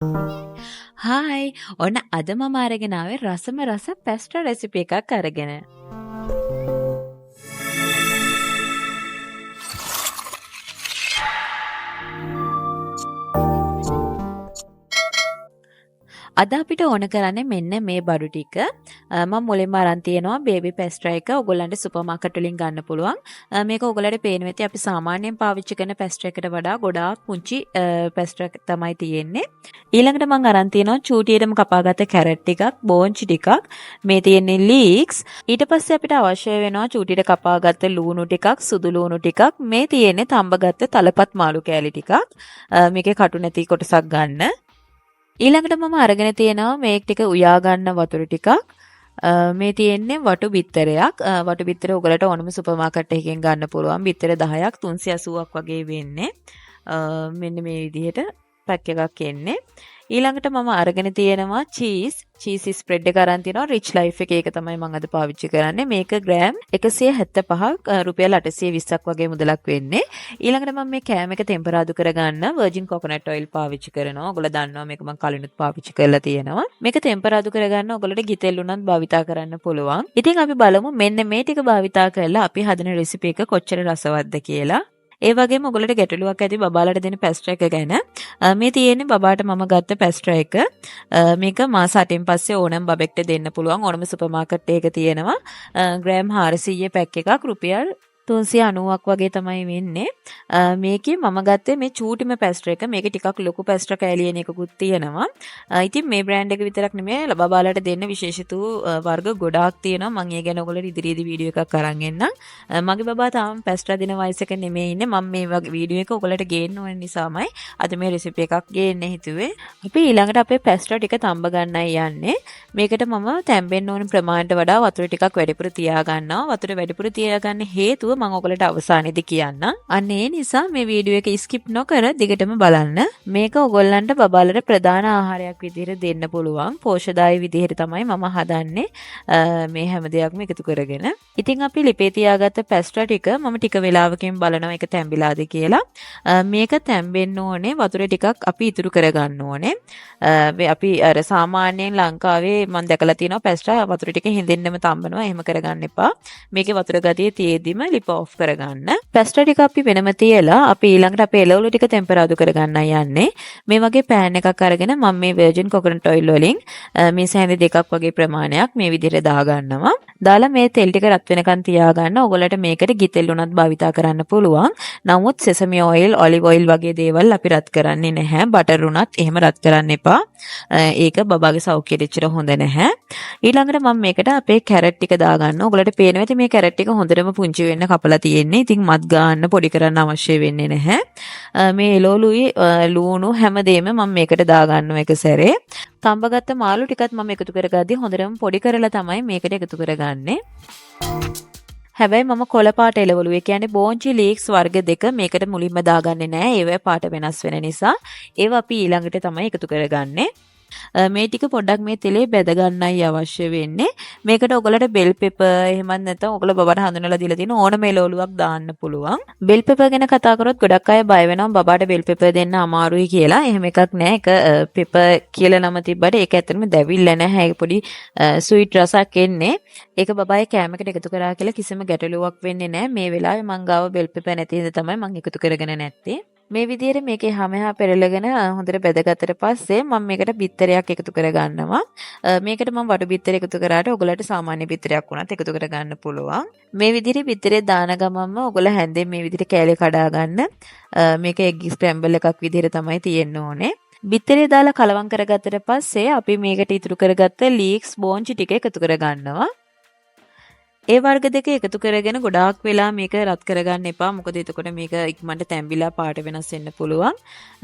Hi ඔන්න අද මම අරගෙන ආවේ රසම රස පැස්ට්‍රා රෙසිපි එකක් අරගෙන. අද අපිට ඕන කරන්නේ මෙන්න මේ බඩු ටික. මම මුලින්ම අරන් තියෙනවා බේබි පැස්ට්‍රා එක. ඔයගොල්ලන්ට සුපර් මාකට් වලින් ගන්න පුළුවන්. මේක ඔයගොල්ලන්ට පේන වෙති අපි සාමාන්‍යයෙන් පාවිච්චි කරන පැස්ට්‍රා එකට වඩා ගොඩාක් පුංචි පැස්ට්‍රා තමයි තියෙන්නේ. ඊළඟට මම අරන් තියෙනවා චූටියටම කපාගත්ත කැරට් ටිකක්, බෝන්චි ටිකක්, මේ තියෙන්නේ ලීක්ස්. ඊට පස්සේ අපිට අවශ්‍ය වෙනවා චූටියට කපාගත්ත ලූණු ටිකක්, සුදු ලූණු ටිකක්, මේ තියෙන්නේ තඹගත්ත තලපත් මාළු කෑලි ටිකක්. මේකේ කටු නැති කොටසක් ගන්න. ඊළඟට මම අරගෙන තියෙනවා මේ ටික උයා ගන්න වතුර ටිකක්. මේ තියෙන්නේ වටු බිත්තරයක්. වටු බිත්තර ඔයගලට ඕනම සුපර් මාකට් එකකින් ගන්න පුළුවන්. බිත්තර 10ක් 380ක් වගේ වෙන්නේ. මෙන්න මේ විදිහට පැක් එකක් එන්නේ. ඊළඟට මම අරගෙන තියෙනවා චීස් ස්ප්‍රෙඩ් එක අරන් තියෙනවා රිච් ලයිෆ් එකේ. ඒක තමයි මම අද පාවිච්චි කරන්නේ. මේක ග්‍රෑම් 175ක් රුපියල් 820ක් වගේ මුදලක් වෙන්නේ. ඊළඟට මම මේ කෑම එක ටෙම්පරාදු කරගන්න වර්ජින් කොකනට් ඔයිල් පාවිච්චි කරනවා. ඔයගොල්ලෝ දන්නවා මේක මම කලිනුත් පාවිච්චි කරලා තියෙනවා. මේක ටෙම්පරාදු කරගන්න ඔයගොල්ලෝට ගිතෙල් උනත් භාවිතා කරන්න පුළුවන්. ඉතින් අපි බලමු මෙන්න මේ ටික භාවිතා කරලා අපි හදන රෙසිපි එක කොච්චර රසවත්ද කියලා. ඒ වගේම ඔයගොල්ලන්ට ගැටලුවක් ඇති බබාලට දෙන පැස්ට්‍රා එක ගැන. මේ තියෙන්නේ බබාට මම ගත්ත පැස්ට්‍රා එක. මේක මාස 8න් පස්සේ ඕනම බබෙක්ට දෙන්න පුළුවන්. ඕනම සුපර් මාකට් එකක තියෙනවා. ග්‍රෑම් 400 පැක් එකක් රුපියල් 390ක් වගේ තමයි වෙන්නේ. මේකේ මම ගත්තේ මේ චූටිම පැස්ට්‍රා එක. මේක ටිකක් ලොකු පැස්ට්‍රා කෑලියන එකකුත් තියෙනවා. ඉතින් මේ බ්‍රෑන්ඩ් එක විතරක් නෙමෙයි බබාලට දෙන්න විශේෂිත වර්ග ගොඩාක් තියෙනවා. මම ඒ ගැන ඔයගොල්ලෝ ඉදිරියේදී වීඩියෝ එකක් අරන් එන්නම්. මගේ බබා තාම පැස්ට්‍රා දෙන වයසක නෙමෙයි ඉන්නේ. මම මේ වගේ වීඩියෝ එක ඔයගොල්ලන්ට ගේන්න ඕන නිසාමයි අද මේ රෙසිපි එකක් ගේන්න හිතුවේ. අපි ඊළඟට අපේ පැස්ට්‍රා ටික තඹ ගන්නයි යන්නේ. මේකට මම තැම්බෙන්න ඕන ප්‍රමාණයට වඩා වතුර ටිකක් වැඩිපුර තියා ගන්නවා. වතුර වැඩිපුර තියාගන්න හේතුව මම ඔයගලට අවසානයේදී කියන්න. අන්න ඒ නිසා මේ වීඩියෝ එක ස්කිප් නොකර දිගටම බලන්න. මේක ඔයගොල්ලන්ට බබාලට ප්‍රධාන ආහාරයක් විදිහට දෙන්න පුළුවන්. පෝෂ්‍යදායී විදිහට තමයි මම හදන්නේ. මේ හැම දෙයක්ම එකතු කරගෙන. ඉතින් අපි ලිපේ තියාගත්ත පැස්ට්‍රා ටික මම ටික වෙලාවකින් බලනවා ඒක තැම්බිලාද කියලා. මේක තැම්බෙන්න ඕනේ. වතුර ටිකක් අපි ඉතුරු කරගන්න ඕනේ. අපි අර සාමාන්‍යයෙන් ලංකාවේ මම දැකලා තියෙනවා පැස්ට්‍රා වතුර ටික හිඳෙන්නම තම්බනවා. එහෙම කරගන්න එපා. මේකේ වතුර ගතිය තියෙද්දිම ලිප ඔෆ් කරගන්න. පැස්ට්‍රා ටික අපි වෙනම තියලා අපි ඊළඟට අපේ එළවලු ටික ටෙම්පරාදු කරගන්නයි යන්නේ. මේ වගේ පෑන් එකක් අරගෙන මම මේ වර්ජින් කොකනට් ඔයිල් වලින් මේ සෑඳි දෙකක් වගේ ප්‍රමාණයක් මේ විදිහට දාගන්නවා. දාලා මේ තෙල් ටික රත් වෙනකන් තියාගන්න. ඔයගොල්ලන්ට මේකට ගිතෙල් උනත් භාවිතා කරන්න පුළුවන්. නමුත් සෙසමි ඔයිල්, ඔලිව් ඔයිල් වගේ දේවල් අපි රත් කරන්නේ නැහැ. බටර් උනත් එහෙම රත් කරන්න එපා. ඒක බබාගේ සෞඛ්‍යයට එච්චර හොඳ නැහැ. ඊළඟට මම මේකට අපේ කැරට් ටික දාගන්න. ඔයගොල්ලන්ට පේනවා ඇති මේ කැරට් ටික හොඳටම පුංචි වෙන්න කපලා තියෙන්නේ. ඉතින් මත් ගන්න පොඩි කරන්න අවශ්‍ය වෙන්නේ නැහැ. මේ එළවලුයි ලූණු හැමදේම මම මේකට දාගන්නවා එක සැරේ. තඹගත්ත මාළු ටිකත් මම එකතු කරගද්දි හොඳටම පොඩි කරලා තමයි මේකට එකතු කරගන්නේ. හැබැයි මම කොළ පාට එළවලු ඒ කියන්නේ බෝන්චි ලීක්ස් වර්ග දෙක මේකට මුලින්ම දාගන්නේ නැහැ. ඒවැ පාට වෙනස් වෙන නිසා ඒව අපි ඊළඟට තමයි එකතු කරගන්නේ. මේ ටික පොඩ්ඩක් මේ තෙලේ බැද ගන්නයි අවශ්‍ය වෙන්නේ. මේකට ඔයගලට බෙල් පෙපර් එහෙමත් නැත්නම් ඔයගල බබාට හඳුනලා දීලා තියෙන ඕනම එළවලුවක් දාන්න පුළුවන්. බෙල් පෙපර් ගැන කතා කරොත් ගොඩක් අය බය වෙනවා බබාට බෙල් පෙපර් දෙන්න අමාරුයි කියලා. එහෙම එකක් නෑ. ඒක පෙපර් කියලා නම තිබ්බට ඒක ඇත්තටම දැවිල්ල නැහැ. ඒක පොඩි ස්වීට් රසක් එන්නේ. ඒක බබාගේ කෑමකට එකතු කරා කියලා කිසිම ගැටලුවක් වෙන්නේ නැහැ. මේ වෙලාවේ මං ගාව බෙල් පෙපර් නැති හින්දා තමයි මං එකතු කරගෙන නැත්තේ. මේ විදිහට මේකේ හැමහා පෙරලගෙන හොඳට බෙදගත්තට පස්සේ මම මේකට බිත්තරයක් එකතු කරගන්නවා. මේකට මම වඩු බිත්තර එකතු කරාට ඔයගලට සාමාන්‍ය බිත්තරයක් වුණත් එකතු කරගන්න පුළුවන්. මේ විදිහට බිත්තරේ දාන ගමන්ම ඔයගල හැන්දෙන් මේ විදිහට කෑලි කඩා ගන්න. මේක එග් ස්ක්‍රැම්බල් එකක් විදිහට තමයි තියෙන්න ඕනේ. බිත්තරේ දාලා කලවම් කරගත්තට පස්සේ අපි මේකට ඉතුරු කරගත්ත ලීක්ස් බෝන්චි ටික එකතු කරගන්නවා. ඒ වර්ග දෙක එකතු කරගෙන ගොඩාක් වෙලා මේක රත් කරගන්න එපා. මොකද එතකොට මේක ඉක්මනට තැම්බිලා පාට වෙනස් වෙන්න පුළුවන්.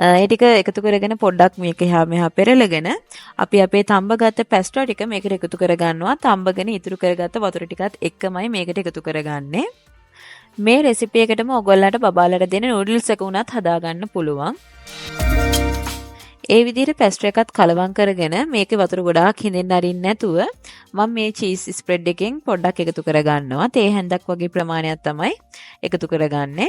ඒ ටික එකතු කරගෙන පොඩ්ඩක් මේක එහා මෙහා පෙරලගෙන අපි අපේ තඹගත්ත පැස්ට්‍රා ටික මේකට එකතු කරගන්නවා. තඹගෙන ඉතුරු කරගත්ත වතුර ටිකත් එක්කමයි මේකට එකතු කරගන්නේ. මේ රෙසිපි එකටම ඔයගොල්ලන්ට බබාලට දෙන නූඩල්ස් එක උනත් හදාගන්න පුළුවන්. ඒ විදිහට පැස්ට්‍රා එකත් කලවම් කරගෙන මේකේ වතුර ගොඩාක් හිඳෙන්න අරින්න නැතුව මම මේ චීස් ස්ප්‍රෙඩ් එකෙන් පොඩ්ඩක් එකතු කරගන්නවා. තේ හැන්දක් වගේ ප්‍රමාණයක් තමයි එකතු කරගන්නේ.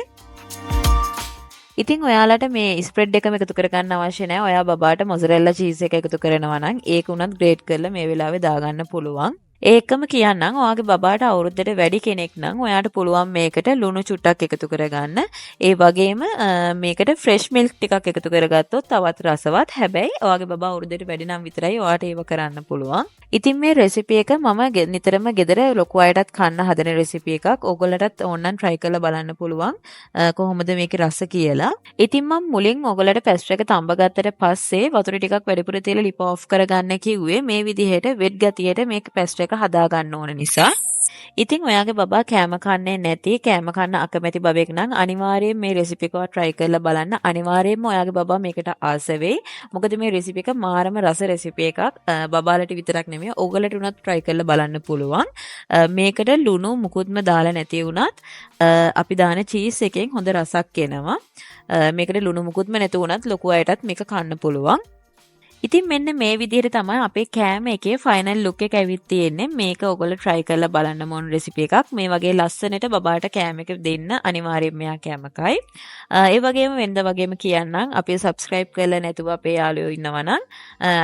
ඉතින් ඔයාලට මේ ස්ප්‍රෙඩ් එකම එකතු කරගන්න අවශ්‍ය නැහැ. ඔයා බබාට මොසරෙල්ලා චීස් එක එකතු කරනවා නම් ඒක උනත් ග්‍රේට් කරලා මේ වෙලාවේ දාගන්න පුළුවන්. ඒකම කියන්නම් ඔයාගේ බබාට අවුරුද්දට වැඩි කෙනෙක් නම් ඔයාට පුළුවන් මේකට ලුණු චුට්ටක් එකතු කරගන්න. ඒ වගේම මේකට ෆ්‍රෙෂ් මිල්ක් ටිකක් එකතු කරගත්තොත් තවත් රසවත්. හැබැයි ඔයාගේ බබා අවුරුද්දට වැඩි නම් විතරයි ඔයාට ඒව කරන්න පුළුවන්. ඉතින් මේ රෙසිපි එක මම නිතරම ගෙදර ලොකු අයටත් කන්න හදන රෙසිපි එකක්. ඕගොල්ලටත් ඕනනම් try කරලා බලන්න පුළුවන්. කොහොමද මේකේ රස කියලා. ඉතින් මම මුලින් ඕගොල්ලට පැස්ට්‍රි එක තඹ ගත්තට පස්සේ වතුර ටිකක් වැඩිපුර තියලා ලිප ඔෆ් කරගන්න කිව්වේ මේ විදිහට වෙට් ගතියට මේක පැස්ට්‍රි එක හදා ගන්න ඕන නිසා. ඉතින් ඔයාගේ බබා කෑම කන්නේ නැති කෑම කන්න අකමැති බබෙක් නම් අනිවාර්යයෙන් මේ රෙසිපි එක try කරලා බලන්න. අනිවාර්යයෙන්ම ඔයාගේ බබා මේකට ආස වෙයි. මොකද මේ රෙසිපි එක මාරම රස රෙසිපි එකක්. බබාලට විතරක් නෙමෙයි ඕගලට උනත් try කරලා බලන්න පුළුවන්. මේකට ලුණු මුකුත්ම දාලා නැති වුණත් අපි දාන චීස් එකෙන් හොඳ රසක් එනවා. මේකට ලුණු මුකුත්ම නැති වුණත් ලොකු අයටත් මේක කන්න පුළුවන්. ඉතින් මෙන්න මේ විදිහට තමයි අපේ කෑම එකේ ෆයිනල් ලුක් එක ඇවිත් තියෙන්නේ. මේක ඔයගොල්ලෝ try කරලා බලන්න ඕන රෙසිපි එකක්. මේ වගේ ලස්සනට බබාට කෑම එක දෙන්න අනිවාර්යයෙන්ම මෙයා කෑමකයි. ඒ වගේම වෙනද වගේම කියන්නම් අපි subscribe කරලා නැතුව අපේ යාළුවෝ ඉන්නවා නම්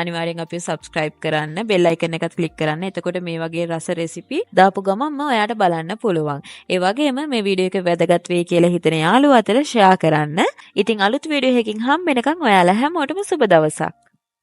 අනිවාර්යෙන් අපි subscribe කරන්න, bell icon එකත් click කරන්න. එතකොට මේ වගේ රස රෙසිපි දාපු ගමන්ම ඔයාට බලන්න පුළුවන්. ඒ වගේම මේ වීඩියෝ එක වැදගත් වෙයි කියලා හිතන යාළුවෝ අතර share කරන්න. ඉතින් අලුත් වීඩියෝ එකකින් හම්බ වෙනකන් ඔයාලා හැමෝටම සුබ දවසක්.